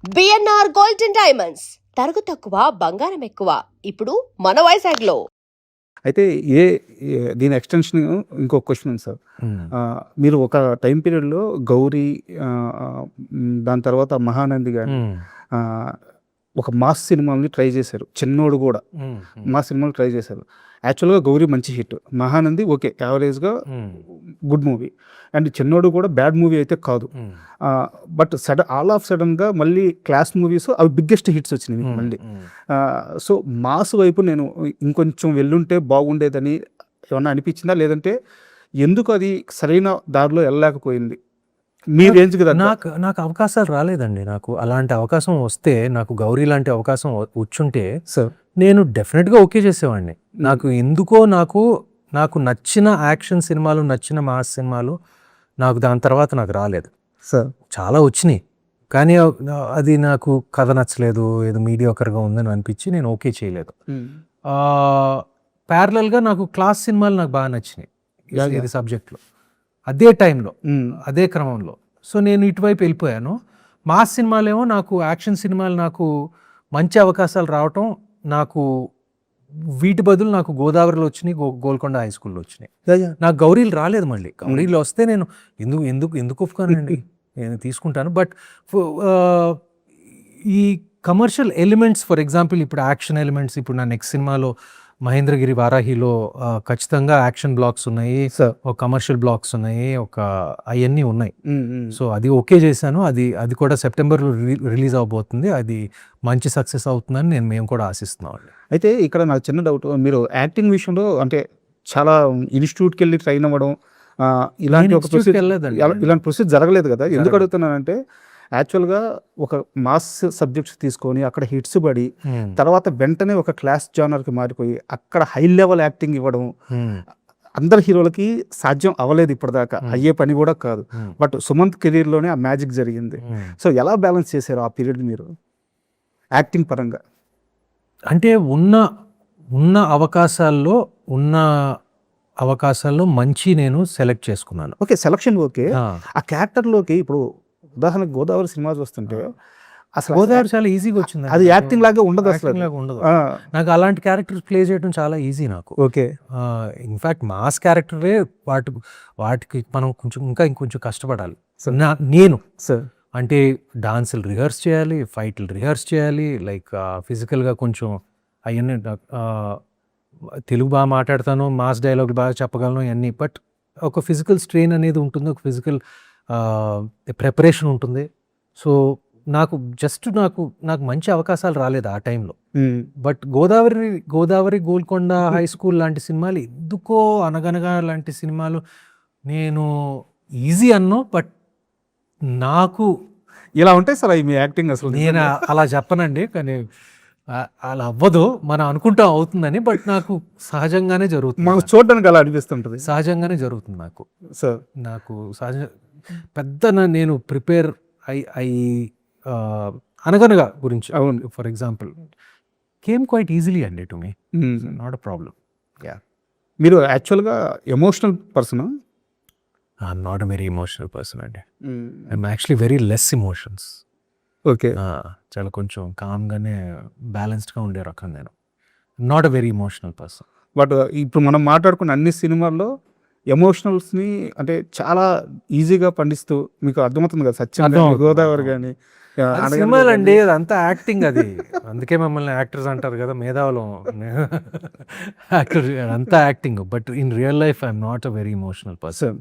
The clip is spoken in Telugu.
బిఎన్ఆర్ గోల్డ్ అండ్ డైమండ్స్ తరుగు తక్కువ బంగారం ఎక్కువ ఇప్పుడు మన వైజాగ్లో. అయితే దీని ఎక్స్టెన్షన్ ఇంకొక క్వశ్చన్ ఉంది సార్. మీరు ఒక టైం పీరియడ్లో గౌరీ, దాని తర్వాత మహానంది కానీ ఒక మాస్ సినిమాల్ని ట్రై చేశారు. చిన్నోడు కూడా మాస్ సినిమాలు ట్రై చేశారు. యాక్చువల్గా గౌరీ మంచి హిట్, మహానంది ఓకే యావరేజ్గా గుడ్ మూవీ, అండ్ చిన్నోడు కూడా బ్యాడ్ మూవీ అయితే కాదు. బట్ ఆల్ ఆఫ్ సడన్గా మళ్ళీ క్లాస్ మూవీస్ అవి బిగ్గెస్ట్ హిట్స్ వచ్చినాయి మళ్ళీ. సో మాస్ వైపు నేను ఇంకొంచెం వెళ్ళుంటే బాగుండేదని ఏమన్నా అనిపించిందా, లేదంటే ఎందుకు అది సరైన దారిలో వెళ్ళలేకపోయింది మీ రేంజ్ కదా? నాకు అవకాశాలు రాలేదండి. నాకు అలాంటి అవకాశం వస్తే, నాకు గౌరీ లాంటి అవకాశం వచ్చుంటే సార్ నేను డెఫినెట్గా ఓకే చేసేవాడిని. నాకు ఎందుకో నాకు నచ్చిన యాక్షన్ సినిమాలు, నచ్చిన మాస్ సినిమాలు నాకు దాని తర్వాత నాకు రాలేదు సార్. చాలా వచ్చినాయి, కానీ అది నాకు కథ నచ్చలేదు, ఏదో మీడియాకర్గా ఉందని అనిపించి నేను ఓకే చేయలేదు. ప్యారలల్గా నాకు క్లాస్ సినిమాలు నాకు బాగా నచ్చినాయి ఇది సబ్జెక్ట్లో, అదే టైంలో, అదే క్రమంలో. సో నేను ఇటువైపు వెళ్ళిపోయాను. మాస్ సినిమాలేమో నాకు, యాక్షన్ సినిమాలు నాకు మంచి అవకాశాలు రావటం, నాకు వీటి బదులు నాకు గోదావరిలో వచ్చినాయి, గోల్కొండ హై స్కూల్లో వచ్చినాయి. నాకు గౌరీలు రాలేదు. మళ్ళీ గౌరీలు వస్తే నేను ఎందుకు ఒప్పుకోనండి, నేను తీసుకుంటాను. బట్ ఈ కమర్షియల్ ఎలిమెంట్స్, ఫర్ ఎగ్జాంపుల్ ఇప్పుడు యాక్షన్ ఎలిమెంట్స్, ఇప్పుడు నా నెక్స్ట్ సినిమాలో మహేంద్రగిరి వారాహిలో ఖచ్చితంగా యాక్షన్ బ్లాక్స్ ఉన్నాయి, ఒక కమర్షియల్ బ్లాక్స్ ఉన్నాయి, అవన్నీ ఉన్నాయి. సో అది ఓకే చేశాను. అది కూడా సెప్టెంబర్లో రిలీజ్ అవబోతుంది. అది మంచి సక్సెస్ అవుతుందని మేము కూడా ఆశిస్తున్నాం. అయితే ఇక్కడ నాకు చిన్న డౌట్, మీరు యాక్టింగ్ విషయంలో అంటే చాలా ఇన్స్టిట్యూట్కి వెళ్ళి ట్రైన్ అవ్వడం ఇలాంటి ఇలాంటి ప్రొసీజర్ జరగలేదు కదా? ఎందుకు అడుగుతున్నానంటే, యాక్చువల్గా ఒక మాస్ సబ్జెక్ట్స్ తీసుకొని అక్కడ హిట్స్ పడి తర్వాత వెంటనే ఒక క్లాస్ జానర్కి మారిపోయి అక్కడ హై లెవెల్ యాక్టింగ్ ఇవ్వడం అందరు హీరోలకి సాధ్యం అవ్వలేదు, ఇప్పటిదాకా అయ్యే పని కూడా కాదు. బట్ సుమంత్ కెరీర్లోనే ఆ మ్యాజిక్ జరిగింది. సో ఎలా బ్యాలెన్స్ చేశారు ఆ పీరియడ్ మీరు యాక్టింగ్ పరంగా? అంటే ఉన్న అవకాశాల్లో మంచి నేను సెలెక్ట్ చేసుకున్నాను. Okay, selection okay. ఆ క్యారెక్టర్లోకి ఇప్పుడు ఉదాహరణకు గోదావరి సినిమా చూస్తుంటే అసలు గోదావరి చాలా ఈజీగా వచ్చింది. అది యాక్టింగ్ లాగా ఉండదు, అసలు ఉండదు. నాకు అలాంటి క్యారెక్టర్స్ ప్లే చేయడం చాలా ఈజీ నాకు. ఓకే, ఇన్ఫాక్ట్ మాస్ క్యారెక్టరే వాటికి మనం ఇంకొంచెం కష్టపడాలి. నేను సార్ అంటే డాన్సులు రిహర్స్ చేయాలి, ఫైట్లు రిహర్స్ చేయాలి, లైక్ ఫిజికల్గా కొంచెం అవన్నీ. తెలుగు బాగా మాట్లాడతాను, మాస్ డైలాగులు బాగా చెప్పగలను ఇవన్నీ. బట్ ఒక ఫిజికల్ స్ట్రెయిన్ అనేది ఉంటుంది, ఒక ఫిజికల్ ప్రిపరేషన్ ఉంటుంది. సో నాకు మంచి అవకాశాలు రాలేదు ఆ టైంలో. But Godavari, Golconda high school లాంటి సినిమాలు, ఎందుకో అనగనగా లాంటి సినిమాలు నేను ఈజీ అన్నో. బట్ నాకు ఇలా ఉంటాయి సార్ మీ యాక్టింగ్. అసలు నేను అలా చెప్పనండి, కానీ అలా అవ్వదు, మనం అనుకుంటా అవుతుందని. బట్ నాకు సహజంగానే జరుగుతుంది, మాకు చూడడానికి అలా అనిపిస్తుంటుంది. సహజంగానే జరుగుతుంది నాకు. సార్ నాకు నేను ప్రిపేర్ అనగనగా గురించి, అవును, for example came quite easily అండి to me, not a problem. మీరు యాక్చువల్గా emotional person? I'm not a very emotional person అండి. I'm actually very less emotions. Okay, చాలా కొంచెం కామ్గానే బ్యాలెన్స్డ్గా ఉండే రకం నేను. Not a very emotional person. But ఇప్పుడు మనం మాట్లాడుకున్న అన్ని సినిమాల్లో ఎమోషనల్స్ని అంటే చాలా ఈజీగా పండిస్తూ, మీకు అర్థమవుతుంది కదా, సత్యం, గోదావరి కానీ సినిమాలండి, అదంతా యాక్టింగ్. అది అందుకే మమ్మల్ని యాక్టర్స్ అంటారు కదా, మేధావులు. యాక్టర్ అంతా acting. But in real life I'm not a very emotional person.